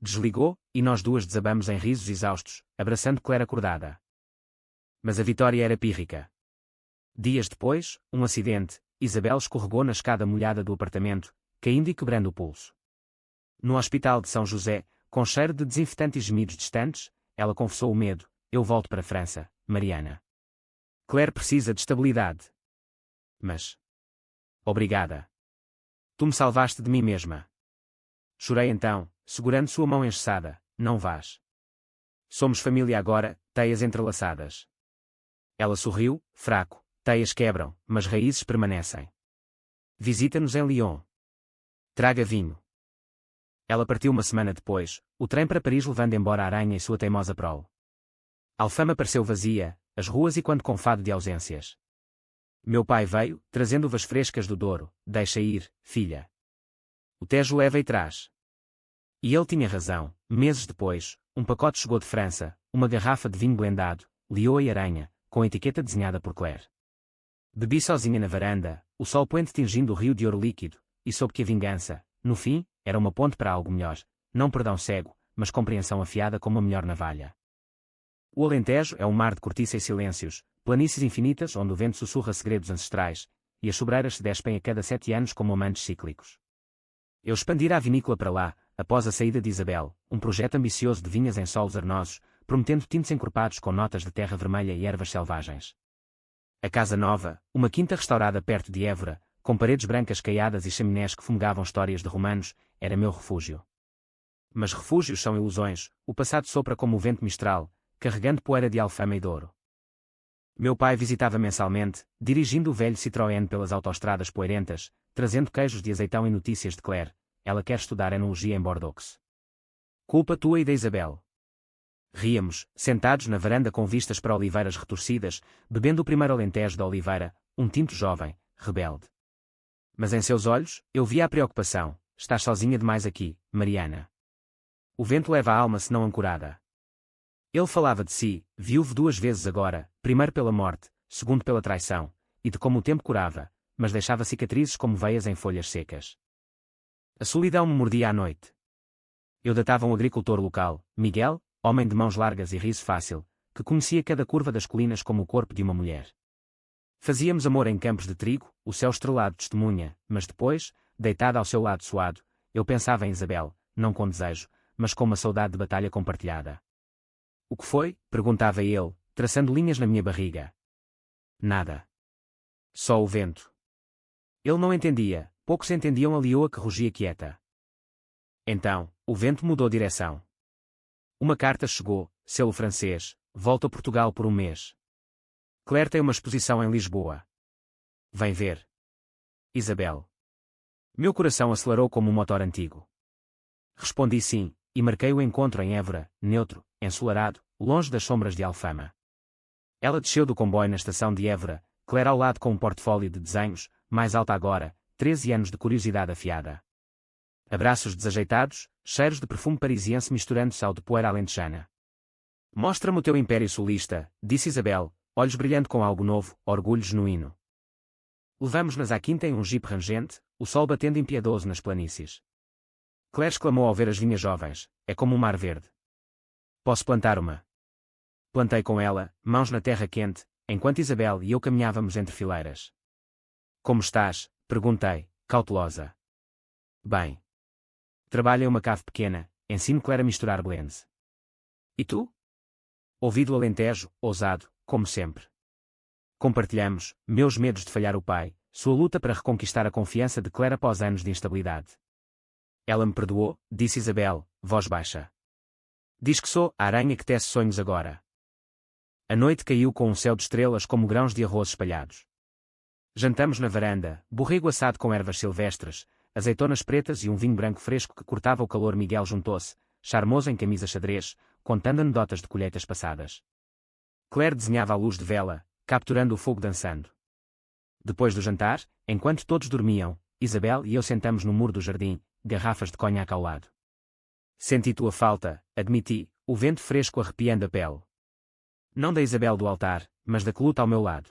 Desligou, e nós duas desabamos em risos exaustos, abraçando Claire acordada. Mas a vitória era pírrica. Dias depois, um acidente, Isabel escorregou na escada molhada do apartamento, caindo e quebrando o pulso. No hospital de São José, com cheiro de desinfetante e gemidos distantes, ela confessou o medo, eu volto para a França, Mariana. Claire precisa de estabilidade. Mas... Obrigada. Tu me salvaste de mim mesma. Chorei então, segurando sua mão engessada, não vás. Somos família agora, teias entrelaçadas. Ela sorriu, fraco, teias quebram, mas raízes permanecem. Visita-nos em Lyon. Traga vinho. Ela partiu uma semana depois, o trem para Paris levando embora a aranha e sua teimosa prole. Alfama pareceu vazia, as ruas e quando com fado de ausências. Meu pai veio, trazendo uvas frescas do Douro, deixa ir, filha. O Tejo leva e traz. E ele tinha razão, meses depois, um pacote chegou de França, uma garrafa de vinho blendado, Lioa e aranha, com etiqueta desenhada por Claire. Bebi sozinha na varanda, o sol poente tingindo o rio de ouro líquido, e soube que a vingança, no fim, era uma ponte para algo melhor, não perdão cego, mas compreensão afiada como a melhor navalha. O Alentejo é um mar de cortiça e silêncios, planícies infinitas onde o vento sussurra segredos ancestrais, e as sobreiras se despem a cada 7 anos como amantes cíclicos. Eu expandira a vinícola para lá, após a saída de Isabel, um projeto ambicioso de vinhas em solos arenosos, prometendo tintes encorpados com notas de terra vermelha e ervas selvagens. A casa nova, uma quinta restaurada perto de Évora, com paredes brancas caiadas e chaminés que fumegavam histórias de romanos, era meu refúgio. Mas refúgios são ilusões, o passado sopra como o vento mistral, carregando poeira de Alfama e Douro. Meu pai visitava mensalmente, dirigindo o velho Citroën pelas autoestradas poeirentas, trazendo queijos de azeitão e notícias de Claire. Ela quer estudar enologia em Bordeaux. Culpa tua e da Isabel. Ríamos, sentados na varanda com vistas para oliveiras retorcidas, bebendo o primeiro alentejo da oliveira, um tinto jovem, rebelde. Mas em seus olhos, eu via a preocupação. Estás sozinha demais aqui, Mariana. O vento leva a alma se não ancorada. Ele falava de si, viúvo 2 vezes agora, primeiro pela morte, segundo pela traição, e de como o tempo curava, mas deixava cicatrizes como veias em folhas secas. A solidão me mordia à noite. Eu datava um agricultor local, Miguel, homem de mãos largas e riso fácil, que conhecia cada curva das colinas como o corpo de uma mulher. Fazíamos amor em campos de trigo, o céu estrelado testemunha, mas depois, deitada ao seu lado suado, eu pensava em Isabel, não com desejo, mas com uma saudade de batalha compartilhada. O que foi? Perguntava ele, traçando linhas na minha barriga. Nada. Só o vento. Ele não entendia, poucos entendiam a leoa que rugia quieta. Então, o vento mudou direção. Uma carta chegou, selo francês, volto a Portugal por um mês. Claire tem uma exposição em Lisboa. Vem ver. Isabel. Meu coração acelerou como um motor antigo. Respondi sim, e marquei o encontro em Évora, neutro, ensolarado, longe das sombras de Alfama. Ela desceu do comboio na estação de Évora, Claire ao lado com um portfólio de desenhos, mais alta agora, 13 anos de curiosidade afiada. Abraços desajeitados, cheiros de perfume parisiense misturando-se ao de poeira alentejana. Mostra-me o teu império sulista, disse Isabel, olhos brilhando com algo novo, orgulho genuíno. Levamos-nas à quinta em um jipe rangente, o sol batendo impiedoso nas planícies. Claire exclamou ao ver as vinhas jovens, é como um mar verde. Posso plantar uma? Plantei com ela, mãos na terra quente, enquanto Isabel e eu caminhávamos entre fileiras. Como estás? Perguntei, cautelosa. Bem. Trabalho em uma cave pequena, ensino Claire a misturar blends. E tu? Ouvi do Alentejo, ousado, como sempre. Compartilhamos, meus medos de falhar o pai, sua luta para reconquistar a confiança de Claire após anos de instabilidade. Ela me perdoou, disse Isabel, voz baixa. Diz que sou a aranha que tece sonhos agora. A noite caiu com um céu de estrelas como grãos de arroz espalhados. Jantamos na varanda, borrego assado com ervas silvestres, azeitonas pretas e um vinho branco fresco que cortava o calor. Miguel juntou-se, charmoso em camisa xadrez, contando anedotas de colheitas passadas. Claire desenhava a luz de vela, capturando o fogo dançando. Depois do jantar, enquanto todos dormiam, Isabel e eu sentamos no muro do jardim, garrafas de conhaque ao lado. Senti tua falta, admiti, o vento fresco arrepiando a pele. Não da Isabel do altar, mas da que luta ao meu lado.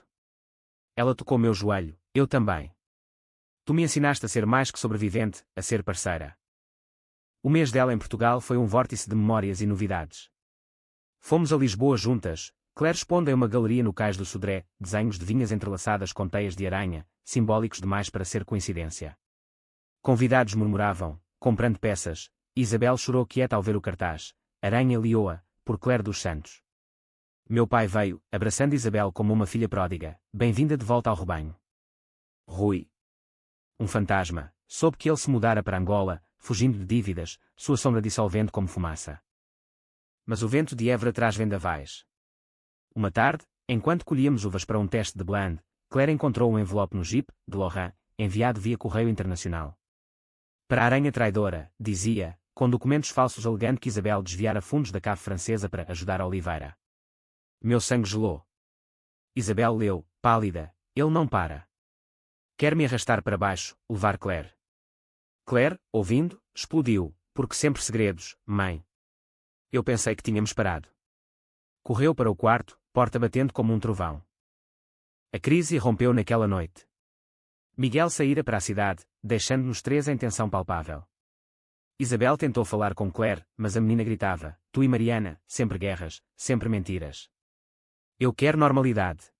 Ela tocou meu joelho, eu também. Tu me ensinaste a ser mais que sobrevivente, a ser parceira. O mês dela em Portugal foi um vórtice de memórias e novidades. Fomos a Lisboa juntas, Claire expondo em uma galeria no Cais do Sodré, desenhos de vinhas entrelaçadas com teias de aranha, simbólicos demais para ser coincidência. Convidados murmuravam, comprando peças, Isabel chorou quieta ao ver o cartaz, Aranha Leoa, por Claire dos Santos. Meu pai veio, abraçando Isabel como uma filha pródiga, bem-vinda de volta ao rebanho. Rui. Um fantasma, soube que ele se mudara para Angola, fugindo de dívidas, sua sombra dissolvendo como fumaça. Mas o vento de Évora traz vendavais. Uma tarde, enquanto colhíamos uvas para um teste de blend, Claire encontrou um envelope no Jeep, de Lorrain, enviado via correio internacional. Para a aranha traidora, dizia, com documentos falsos alegando que Isabel desviara fundos da cave francesa para ajudar a Oliveira. Meu sangue gelou. Isabel leu, pálida, ele não para. Quer me arrastar para baixo, levar Claire. Claire, ouvindo, explodiu, porque sempre segredos, mãe. Eu pensei que tínhamos parado. Correu para o quarto, porta batendo como um trovão. A crise irrompeu naquela noite. Miguel saíra para a cidade, deixando-nos 3 em tensão palpável. Isabel tentou falar com Claire, mas a menina gritava, tu e Mariana, sempre guerras, sempre mentiras. Eu quero normalidade.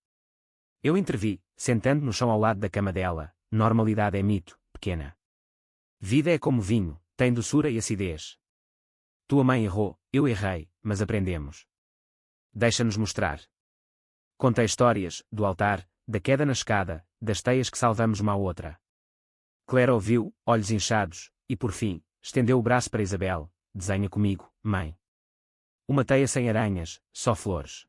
Eu intervi, sentando no chão ao lado da cama dela. Normalidade é mito, pequena. Vida é como vinho, tem doçura e acidez. Tua mãe errou, eu errei, mas aprendemos. Deixa-nos mostrar. Contei histórias, do altar, da queda na escada, das teias que salvamos uma à outra. Claire ouviu, olhos inchados, e por fim, estendeu o braço para Isabel. Desenha comigo, mãe. Uma teia sem aranhas, só flores.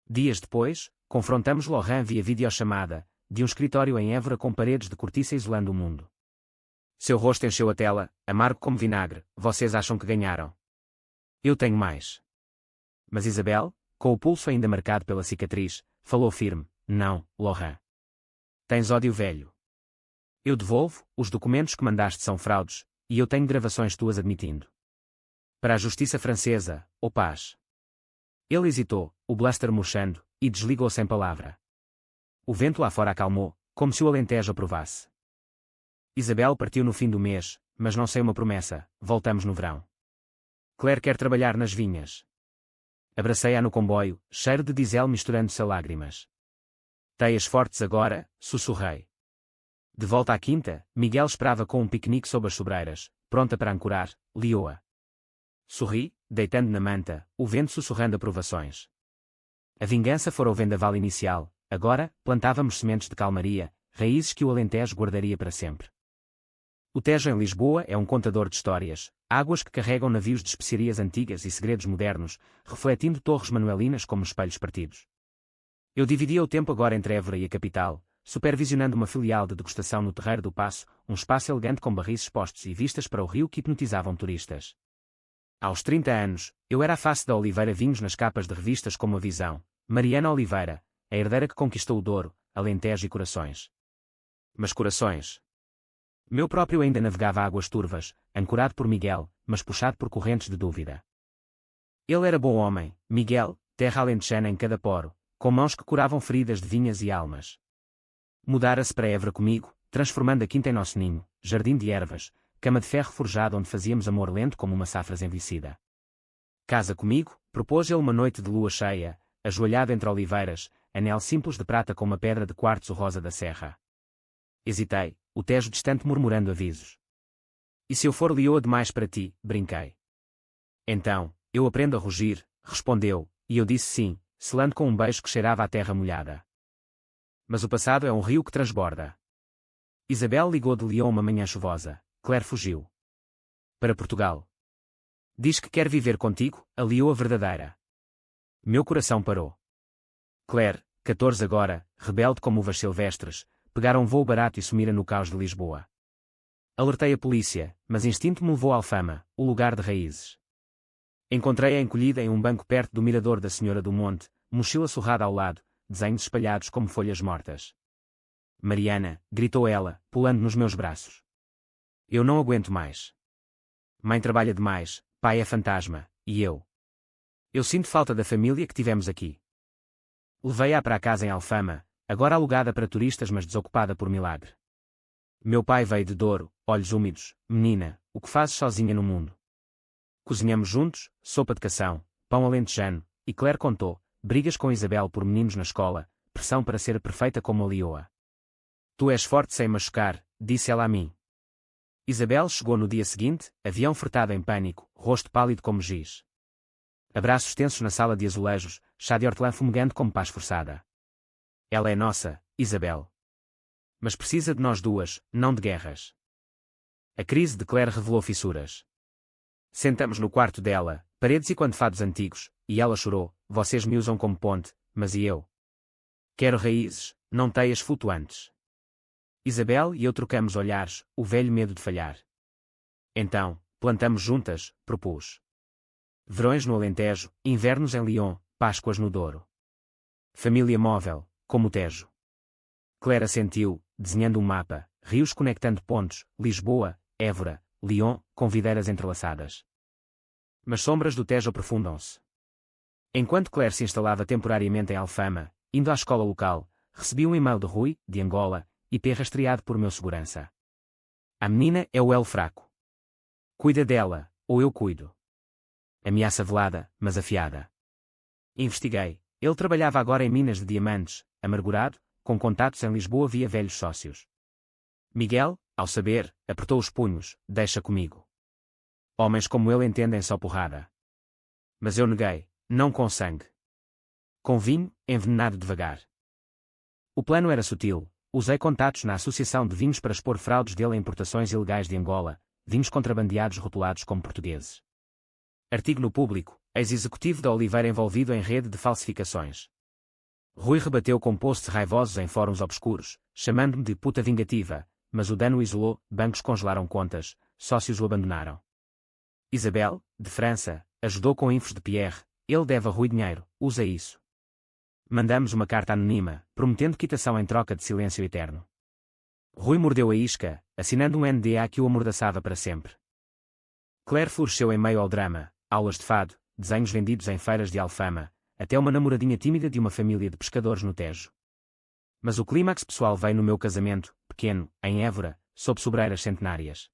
Dias depois, confrontamos Laurent via videochamada, de um escritório em Évora com paredes de cortiça isolando o mundo. Seu rosto encheu a tela, amargo como vinagre. Vocês acham que ganharam? Eu tenho mais. Mas Isabel, com o pulso ainda marcado pela cicatriz, falou firme. Não, Laurent. Tens ódio velho. Eu devolvo, os documentos que mandaste são fraudes, e eu tenho gravações tuas admitindo. Para a justiça francesa, ou paz. Ele hesitou, o blaster murchando, e desligou sem palavra. O vento lá fora acalmou, como se o Alentejo aprovasse. Isabel partiu no fim do mês, mas não sei uma promessa, voltamos no verão. Claire quer trabalhar nas vinhas. Abracei-a no comboio, cheiro de diesel misturando-se a lágrimas. Teias fortes agora, sussurrei. De volta à quinta, Miguel esperava com um piquenique sob as sobreiras, pronta para ancorar, liou-a. Sorri, deitando na manta, o vento sussurrando aprovações. A vingança fora o vendaval inicial, agora, plantávamos sementes de calmaria, raízes que o Alentejo guardaria para sempre. O Tejo em Lisboa é um contador de histórias, águas que carregam navios de especiarias antigas e segredos modernos, refletindo torres manuelinas como espelhos partidos. Eu dividia o tempo agora entre Évora e a capital, supervisionando uma filial de degustação no Terreiro do Paço, um espaço elegante com barris expostos e vistas para o rio que hipnotizavam turistas. Aos 30 anos, eu era a face da Oliveira Vinhos nas capas de revistas como A Visão, Mariana Oliveira, a herdeira que conquistou o Douro, Alentejo e Corações. Mas corações. Meu próprio ainda navegava águas turvas, ancorado por Miguel, mas puxado por correntes de dúvida. Ele era bom homem, Miguel, terra alentejana em cada poro, com mãos que curavam feridas de vinhas e almas. Mudara-se para Évora comigo, transformando a quinta em nosso ninho, jardim de ervas, cama de ferro forjado onde fazíamos amor lento como uma safras envelhecida. Casa comigo, propôs ele uma noite de lua cheia, ajoelhado entre oliveiras, anel simples de prata com uma pedra de quartzo rosa da serra. Hesitei, o Tejo distante murmurando avisos. E se eu for leoa demais para ti, brinquei. Então, eu aprendo a rugir, respondeu, e eu disse sim, selando com um beijo que cheirava a terra molhada. Mas o passado é um rio que transborda. Isabel ligou de Lyon uma manhã chuvosa. Claire fugiu. Para Portugal. Diz que quer viver contigo, a leoa verdadeira. Meu coração parou. Claire, 14 agora, rebelde como uvas silvestres, pegaram um voo barato e sumira no caos de Lisboa. Alertei a polícia, mas instinto me levou à Alfama, o lugar de raízes. Encontrei-a encolhida em um banco perto do mirador da Senhora do Monte, mochila surrada ao lado, desenhos espalhados como folhas mortas. Mariana, gritou ela, pulando nos meus braços. Eu não aguento mais. Mãe trabalha demais, pai é fantasma, e eu? Eu sinto falta da família que tivemos aqui. Levei-a para a casa em Alfama, agora alugada para turistas mas desocupada por milagre. Meu pai veio de Douro, olhos úmidos. Menina, o que fazes sozinha no mundo? Cozinhamos juntos, sopa de cação, pão alentejano, e Claire contou, brigas com Isabel por meninos na escola, pressão para ser perfeita como a leoa. Tu és forte sem machucar, disse ela a mim. Isabel chegou no dia seguinte, avião fretado em pânico, rosto pálido como giz. Abraços tensos na sala de azulejos, chá de hortelã fumegante como paz forçada. Ela é nossa, Isabel. Mas precisa de nós duas, não de guerras. A crise de Claire revelou fissuras. Sentamos no quarto dela, paredes e quantefados antigos, e ela chorou, vocês me usam como ponte, mas e eu? Quero raízes, não teias flutuantes. Isabel e eu trocamos olhares, o velho medo de falhar. Então, plantamos juntas, propus. Verões no Alentejo, invernos em Lyon, Páscoas no Douro. Família móvel, como o Tejo. Claire assentiu, desenhando um mapa, rios conectando pontos, Lisboa, Évora, Lyon, com videiras entrelaçadas. Mas sombras do Tejo aprofundam-se. Enquanto Claire se instalava temporariamente em Alfama, indo à escola local, recebi um e-mail de Rui, de Angola, IP rastreado por meu segurança. A menina é o elo fraco. Cuida dela, ou eu cuido. Ameaça velada, mas afiada. Investiguei. Ele trabalhava agora em minas de diamantes, amargurado, com contatos em Lisboa via velhos sócios. Miguel, ao saber, apertou os punhos, deixa comigo. Homens como ele entendem só porrada. Mas eu neguei, não com sangue. Com vinho, envenenado devagar. O plano era sutil, usei contatos na Associação de Vinhos para expor fraudes dele a importações ilegais de Angola, vinhos contrabandeados rotulados como portugueses. Artigo no Público, ex-executivo da Oliveira envolvido em rede de falsificações. Rui rebateu com posts raivosos em fóruns obscuros, chamando-me de puta vingativa, mas o dano o isolou, bancos congelaram contas, sócios o abandonaram. Isabel, de França, ajudou com infos de Pierre, ele deve a Rui dinheiro, usa isso. Mandamos uma carta anônima, prometendo quitação em troca de silêncio eterno. Rui mordeu a isca, assinando um NDA que o amordaçava para sempre. Claire floresceu em meio ao drama, aulas de fado, desenhos vendidos em feiras de Alfama, até uma namoradinha tímida de uma família de pescadores no Tejo. Mas o clímax pessoal veio no meu casamento, pequeno, em Évora, sob sobreiras centenárias.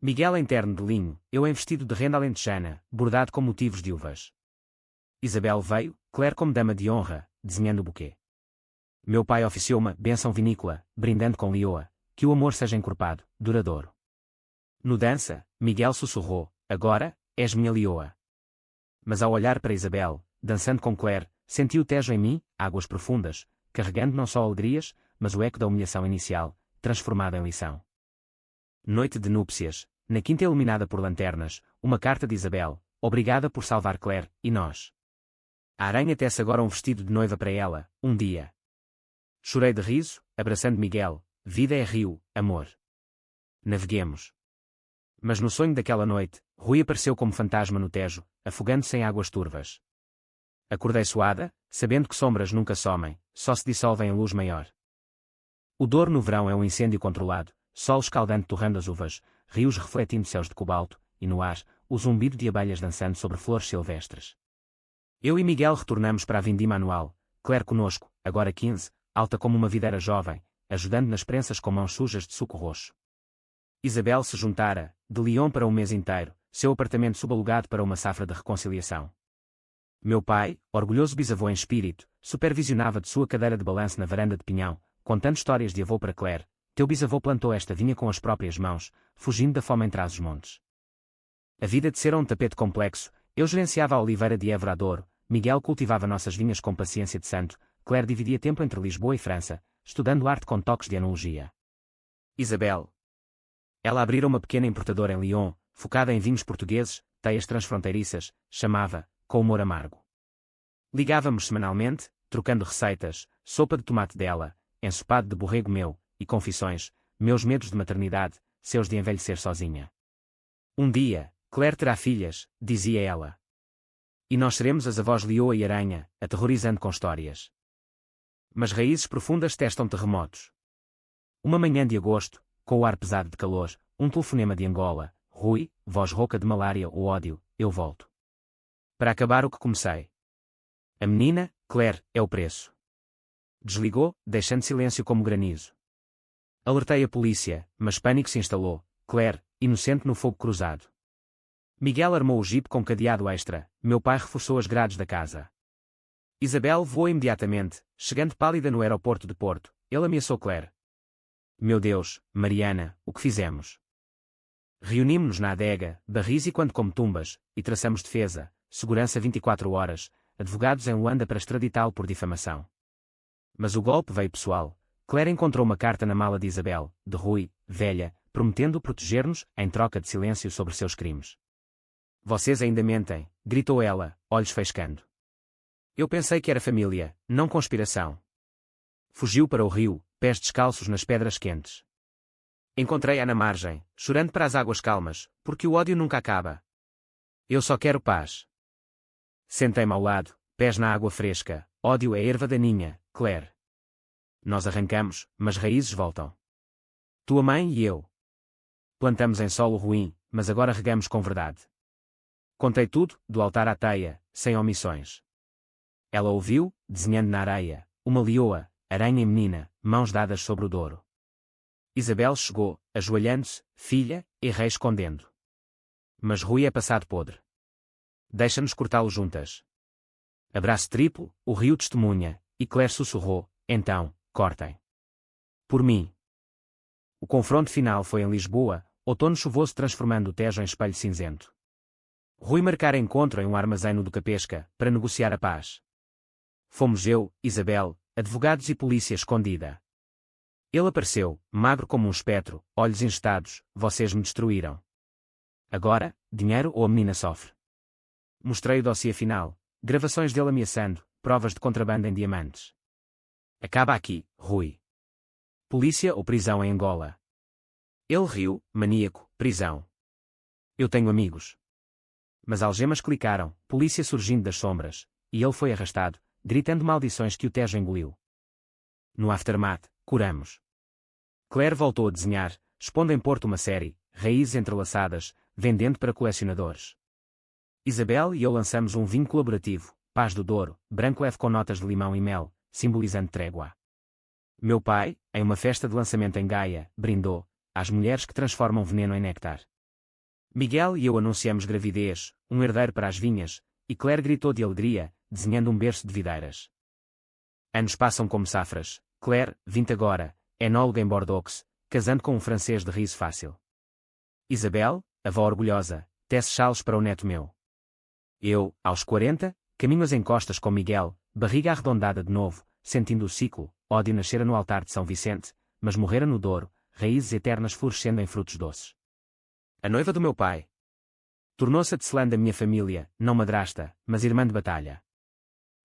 Miguel em terno de linho, eu em vestido de renda alentejana, bordado com motivos de uvas. Isabel veio, Claire como dama de honra, desenhando o buquê. Meu pai oficiou uma bênção vinícola, brindando com lioa, que o amor seja encorpado, duradouro. No dança, Miguel sussurrou, agora, és minha lioa. Mas ao olhar para Isabel, dançando com Claire, senti o Tejo em mim, águas profundas, carregando não só alegrias, mas o eco da humilhação inicial, transformada em lição. Noite de núpcias, na quinta iluminada por lanternas, uma carta de Isabel, obrigada por salvar Claire, e nós. A aranha tece agora um vestido de noiva para ela, um dia. Chorei de riso, abraçando Miguel, vida é rio, amor. Naveguemos. Mas no sonho daquela noite, Rui apareceu como fantasma no Tejo, afogando-se em águas turvas. Acordei suada, sabendo que sombras nunca somem, só se dissolvem em luz maior. O Douro no verão é um incêndio controlado, sol escaldante torrando as uvas, rios refletindo céus de cobalto, e no ar, o zumbido de abelhas dançando sobre flores silvestres. Eu e Miguel retornamos para a vindima anual, Claire conosco, agora 15, alta como uma videira jovem, ajudando nas prensas com mãos sujas de suco roxo. Isabel se juntara, de Lyon para um mês inteiro, seu apartamento subalugado para uma safra de reconciliação. Meu pai, orgulhoso bisavô em espírito, supervisionava de sua cadeira de balanço na varanda de pinhão, contando histórias de avô para Claire. Teu bisavô plantou esta vinha com as próprias mãos, fugindo da fome em trás os montes. A vida de ser um tapete complexo, eu gerenciava a Oliveira de Évora a Douro, Miguel cultivava nossas vinhas com paciência de santo, Claire dividia tempo entre Lisboa e França, estudando arte com toques de enologia. Isabel. Ela abrira uma pequena importadora em Lyon, focada em vinhos portugueses, teias transfronteiriças, chamava, com humor amargo. Ligávamos semanalmente, trocando receitas, sopa de tomate dela, ensopado de borrego meu, e confissões, meus medos de maternidade, seus de envelhecer sozinha. Um dia, Claire terá filhas, dizia ela. E nós seremos as avós Lioa e Aranha, aterrorizando com histórias. Mas raízes profundas testam terremotos. Uma manhã de agosto, com o ar pesado de calor, um telefonema de Angola, Rui, voz rouca de malária ou ódio, eu volto. Para acabar o que comecei. A menina, Claire, é o preço. Desligou, deixando silêncio como granizo. Alertei a polícia, mas pânico se instalou, Claire, inocente no fogo cruzado. Miguel armou o jipe com cadeado extra, meu pai reforçou as grades da casa. Isabel voou imediatamente, chegando pálida no aeroporto de Porto, ele ameaçou Claire. Meu Deus, Mariana, o que fizemos? Reunimos-nos na adega, barris e quando como tumbas, e traçamos defesa, segurança 24 horas, advogados em Luanda para extraditá-lo por difamação. Mas o golpe veio pessoal. Claire encontrou uma carta na mala de Isabel, de Rui, velha, prometendo proteger-nos, em troca de silêncio sobre seus crimes. Vocês ainda mentem, gritou ela, olhos faiscando. Eu pensei que era família, não conspiração. Fugiu para o rio, pés descalços nas pedras quentes. Encontrei-a na margem, chorando para as águas calmas, porque o ódio nunca acaba. Eu só quero paz. Sentei-me ao lado, pés na água fresca, ódio é erva daninha, Claire. Nós arrancamos, mas raízes voltam. Tua mãe e eu. Plantamos em solo ruim, mas agora regamos com verdade. Contei tudo, do altar à teia, sem omissões. Ela ouviu, desenhando na areia, uma lioa, aranha e menina, mãos dadas sobre o Douro. Isabel chegou, ajoelhando-se, filha, errei escondendo. Mas Rui é passado podre. Deixa-nos cortá-lo juntas. Abraço triplo, o rio testemunha, e Claire sussurrou, então, cortem. Por mim. O confronto final foi em Lisboa, outono chuvoso transformando o Tejo em espelho cinzento. Rui marcara encontro em um armazém no Ducapesca, para negociar a paz. Fomos eu, Isabel, advogados e polícia escondida. Ele apareceu, magro como um espectro, olhos ingestados, vocês me destruíram. Agora, dinheiro ou a menina sofre? Mostrei o dossiê final, gravações dele ameaçando, provas de contrabando em diamantes. Acaba aqui, Rui. Polícia ou prisão em Angola? Ele riu, maníaco, prisão. Eu tenho amigos. Mas algemas clicaram, polícia surgindo das sombras, e ele foi arrastado, gritando maldições que o Tejo engoliu. No aftermath, curamos. Claire voltou a desenhar, expondo em Porto uma série, raízes entrelaçadas, vendendo para colecionadores. Isabel e eu lançamos um vinho colaborativo, Paz do Douro, branco leve com notas de limão e mel, simbolizando trégua. Meu pai, em uma festa de lançamento em Gaia, brindou, às mulheres que transformam veneno em néctar. Miguel e eu anunciamos gravidez, um herdeiro para as vinhas, e Claire gritou de alegria, desenhando um berço de videiras. Anos passam como safras. Claire, 20 agora, enóloga em Bordeaux, casando com um francês de riso fácil. Isabel, avó orgulhosa, tece chalos para o neto meu. Eu, aos 40, caminho as encostas com Miguel, barriga arredondada de novo, sentindo o ciclo, ódio nascera no altar de São Vicente, mas morrera no Douro, raízes eternas florescendo em frutos doces. A noiva do meu pai. Tornou-se a tecelã da minha família, não madrasta, mas irmã de batalha.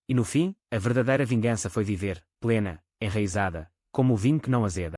E no fim, a verdadeira vingança foi viver, plena, enraizada, como o vinho que não azeda.